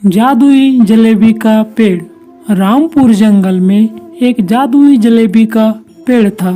जादुई जलेबी का पेड़। रामपुर जंगल में एक जादुई जलेबी का पेड़ था।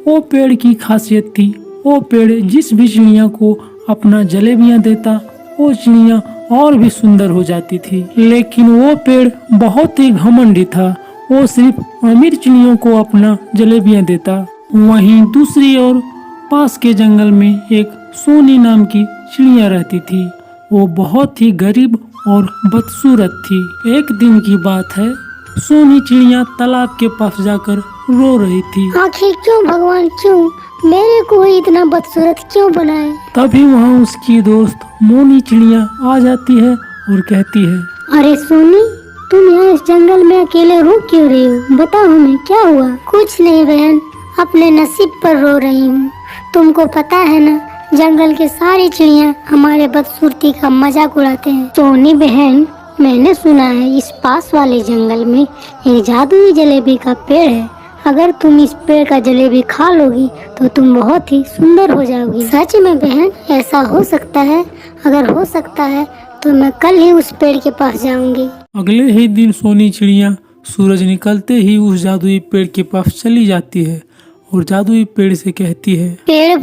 वो पेड़ की खासियत थी, वो पेड़ जिस भी चिड़िया को अपना जलेबियां देता वो चिड़िया और भी सुंदर हो जाती थी। लेकिन वो पेड़ बहुत ही घमंडी था, वो सिर्फ अमीर चिड़ियों को अपना जलेबियां देता। वहीं दूसरी ओर पास के जंगल में एक सोनी नाम की चिड़िया रहती थी। वो बहुत ही गरीब और बदसूरत थी। एक दिन की बात है, सोनी चिड़िया तालाब के पास जाकर रो रही थी। आखिर क्यों भगवान, क्यों मेरे को ही इतना बदसूरत क्यों बनाए। तभी वहाँ उसकी दोस्त मोनी चिड़िया आ जाती है और कहती है, अरे सोनी, तुम यहाँ इस जंगल में अकेले रो क्यों रही हो? बताओ हमें क्या हुआ। कुछ नहीं बहन, अपने नसीब पर रो रही हूँ। तुमको पता है ना, जंगल के सारी चिड़िया हमारे बदसूरती का मजाक उड़ाते हैं। सोनी बहन, मैंने सुना है इस पास वाले जंगल में एक जादुई जलेबी का पेड़ है। अगर तुम इस पेड़ का जलेबी खा लोगी तो तुम बहुत ही सुंदर हो जाओगी। सच में बहन, ऐसा हो सकता है? अगर हो सकता है तो मैं कल ही उस पेड़ के पास जाऊंगी। अगले ही दिन सोनी चिड़िया सूरज निकलते ही उस जादुई पेड़ के पास चली जाती है और जादुई पेड़ से कहती है, पेड़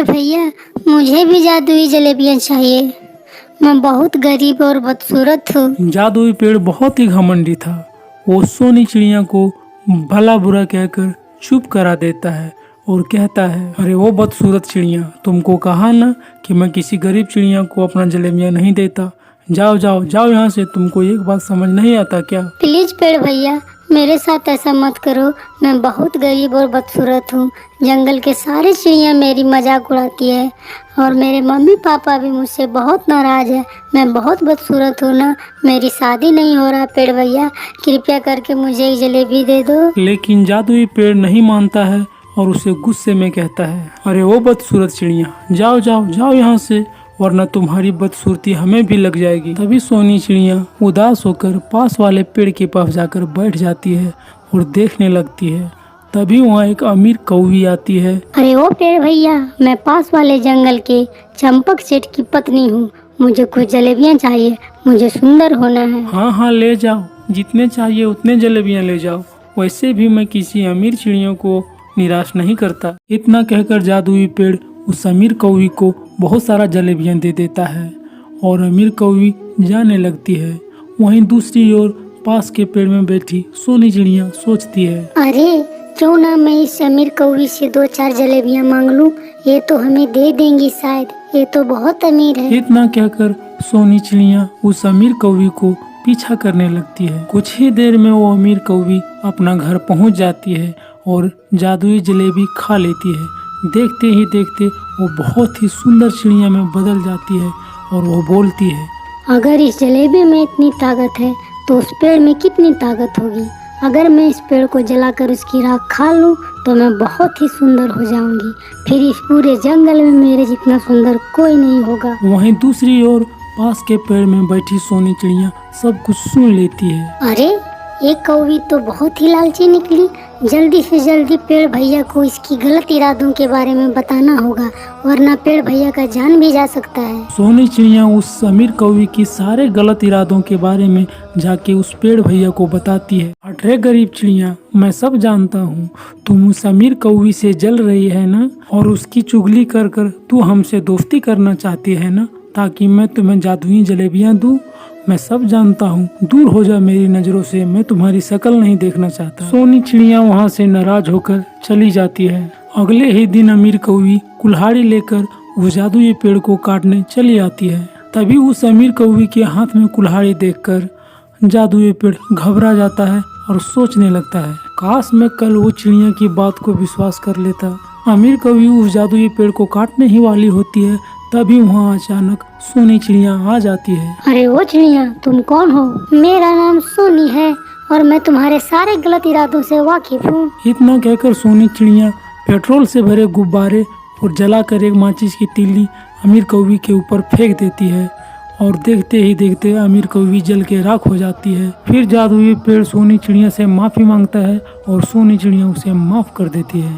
भैया, मुझे भी जादुई जलेबियाँ चाहिए। मैं बहुत गरीब और बदसूरत हूँ। जादुई पेड़ बहुत ही घमंडी था। वो सोनी चिड़िया को भला बुरा कहकर चुप करा देता है और कहता है, अरे वो बदसूरत चिड़िया, तुमको कहा ना कि मैं किसी गरीब चिड़िया को अपना जलेबियाँ नहीं देता। जाओ जाओ जाओ यहाँ से, तुमको एक बात समझ नहीं आता क्या? प्लीज पेड़ भैया, मेरे साथ ऐसा मत करो। मैं बहुत गरीब और बदसूरत हूँ। जंगल के सारे चिड़िया मेरी मजाक उड़ाती है और मेरे मम्मी पापा भी मुझसे बहुत नाराज है। मैं बहुत बदसूरत हूँ ना, मेरी शादी नहीं हो रहा। पेड़ भैया, कृपया करके मुझे एक जलेबी दे दो। लेकिन जादुई पेड़ नहीं मानता है और उसे गुस्से में कहता है, अरे वो बदसूरत चिड़िया, जाओ जाओ जाओ यहाँ से, वरना तुम्हारी बदसूरती हमें भी लग जाएगी। तभी सोनी चिड़िया उदास होकर पास वाले पेड़ के पास जाकर बैठ जाती है और देखने लगती है। तभी वहाँ एक अमीर कौवी आती है। अरे ओ पेड़ भैया, मैं पास वाले जंगल के चंपक सेठ की पत्नी हूँ। मुझे कुछ जलेबियाँ चाहिए, मुझे सुंदर होना है। हाँ हाँ, ले जाओ, जितने चाहिए उतने जलेबियाँ ले जाओ। वैसे भी मैं किसी अमीर चिड़ियों को निराश नहीं करता। इतना कहकर जादुई पेड़ उस अमीर कौवी को बहुत सारा जलेबियाँ दे देता है और अमीर कौवी जाने लगती है। वहीं दूसरी ओर पास के पेड़ में बैठी सोनी चिड़िया सोचती है, अरे क्यों ना मैं इस अमीर कौवी से 2-4 जलेबियाँ मांग लूं, ये तो हमें दे देंगी शायद, ये तो बहुत अमीर है। इतना कहकर सोनी चिड़िया उस अमीर कौवी को पीछा करने लगती है। कुछ ही देर में वो अमीर कौवी अपना घर पहुंच जाती है और जादुई जलेबी खा लेती है। देखते ही देखते वो बहुत ही सुंदर चिड़िया में बदल जाती है और वो बोलती है, अगर इस जलेबी में इतनी ताकत है तो उस पेड़ में कितनी ताकत होगी। अगर मैं इस पेड़ को जलाकर उसकी राख खा लूं तो मैं बहुत ही सुंदर हो जाऊंगी। फिर इस पूरे जंगल में मेरे जितना सुंदर कोई नहीं होगा। वहीं दूसरी ओर पास के पेड़ में बैठी सोनी चिड़िया सब कुछ सुन लेती है। अरे एक कौवी तो बहुत ही लालची निकली। जल्दी से जल्दी पेड़ भैया को इसकी गलत इरादों के बारे में बताना होगा, वरना पेड़ भैया का जान भी जा सकता है। सोनी चिड़िया उस अमीर कौवी की सारे गलत इरादों के बारे में जाके उस पेड़ भैया को बताती है। अरे गरीब चिड़िया, मैं सब जानता हूँ, तुम उस अमीर कौवी से जल रही है ना, और उसकी चुगली कर कर तू हमसे दोस्ती करना चाहती है ना, ताकि मैं तुम्हें जादुई जलेबियाँ दूँ। मैं सब जानता हूँ, दूर हो जा मेरी नजरों से, मैं तुम्हारी शक्ल नहीं देखना चाहता। सोनी चिड़िया वहाँ से नाराज होकर चली जाती है। अगले ही दिन अमीर कौवी कुल्हाड़ी लेकर उस जादुई पेड़ को काटने चली आती है। तभी उस अमीर कौवी के हाथ में कुल्हाड़ी देखकर जादुई पेड़ घबरा जाता है और सोचने लगता है, काश मैं कल वो चिड़िया की बात को विश्वास कर लेता। अमीर कौवी उस जादुई पेड़ को काटने ही वाली होती है, तभी वहाँ अचानक सोनी चिड़िया आ जाती है। अरे वो चिड़िया, तुम कौन हो? मेरा नाम सोनी है और मैं तुम्हारे सारे गलत इरादों से वाकिफ हूँ। इतना कहकर सोनी चिड़िया पेट्रोल से भरे गुब्बारे और जलाकर एक माचिस की तीली अमीर कौवी के ऊपर फेंक देती है और देखते ही देखते अमीर कौवी जल के राख हो जाती है। फिर जादुई पेड़ सोनी चिड़िया से माफी मांगता है और सोनी चिड़िया उसे माफ कर देती है।